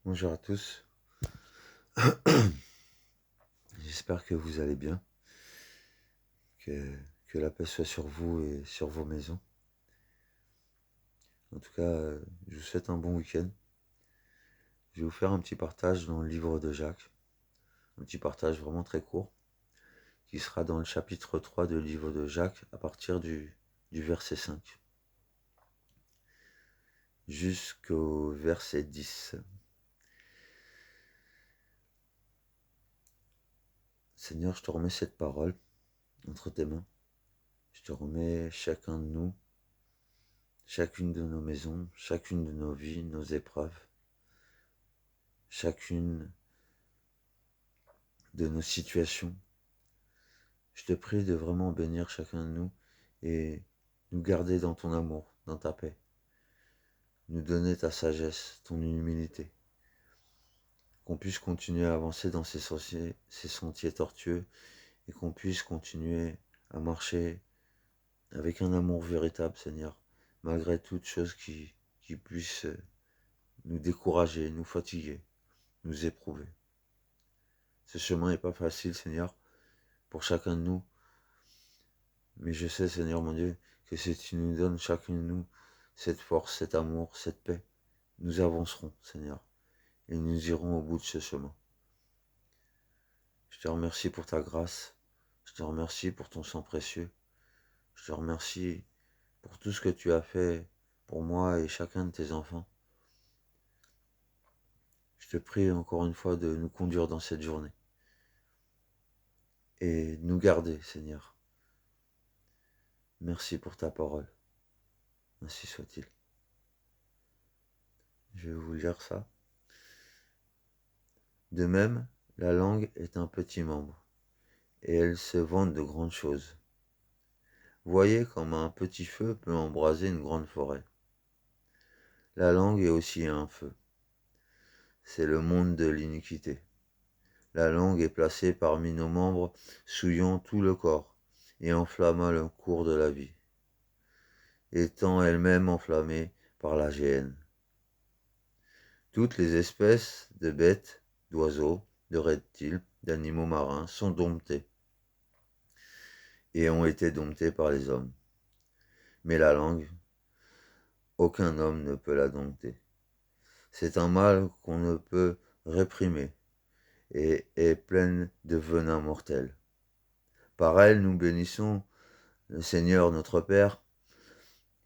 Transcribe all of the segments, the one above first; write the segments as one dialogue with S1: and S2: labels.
S1: Bonjour à tous, j'espère que vous allez bien, que, que la paix soit sur vous et sur vos maisons. En tout cas, je vous souhaite un bon week-end. Je vais vous faire un petit partage dans le livre de Jacques, un petit partage vraiment très court, qui sera dans le chapitre 3 du livre de Jacques à partir du verset 5 jusqu'au verset 10. Seigneur, je te remets cette parole entre tes mains. Je te remets chacun de nous, chacune de nos maisons, chacune de nos vies, nos épreuves, chacune de nos situations. Je te prie de vraiment bénir chacun de nous et nous garder dans ton amour, dans ta paix. Nous donner ta sagesse, ton humilité. Qu'on puisse continuer à avancer dans ces sentiers tortueux et qu'on puisse continuer à marcher avec un amour véritable, Seigneur, malgré toute chose qui puisse nous décourager, nous fatiguer, nous éprouver. Ce chemin n'est pas facile, Seigneur, pour chacun de nous, mais je sais, Seigneur mon Dieu, que si tu nous donnes chacun de nous cette force, cet amour, cette paix, nous avancerons, Seigneur, et nous irons au bout de ce chemin. Je te remercie pour ta grâce, je te remercie pour ton sang précieux, je te remercie pour tout ce que tu as fait pour moi et chacun de tes enfants. Je te prie encore une fois de nous conduire dans cette journée et de nous garder, Seigneur. Merci pour ta parole, ainsi soit-il. Je vais vous lire ça. De même, la langue est un petit membre, et elle se vante de grandes choses. Voyez comme un petit feu peut embraser une grande forêt. La langue est aussi un feu. C'est le monde de l'iniquité. La langue est placée parmi nos membres, souillant tout le corps et enflammant le cours de la vie, étant elle-même enflammée par la géhenne. Toutes les espèces de bêtes, d'oiseaux, de reptiles, d'animaux marins sont domptées et ont été domptées par les hommes. Mais la langue, aucun homme ne peut la dompter. C'est un mal qu'on ne peut réprimer et est pleine de venin mortel. Par elle, nous bénissons le Seigneur notre Père,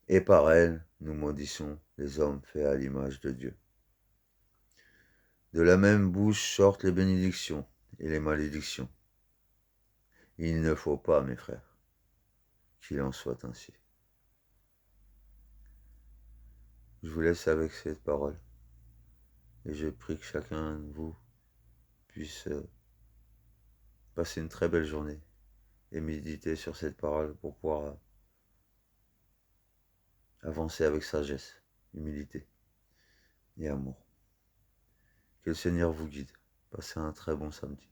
S1: et par elle, nous maudissons les hommes faits à l'image de Dieu. De la même bouche sortent les bénédictions et les malédictions. Il ne faut pas, mes frères, qu'il en soit ainsi. Je vous laisse avec cette parole, et je prie que chacun de vous puisse passer une très belle journée et méditer sur cette parole pour pouvoir avancer avec sagesse, humilité et amour. Que le Seigneur vous guide. Passez un très bon samedi.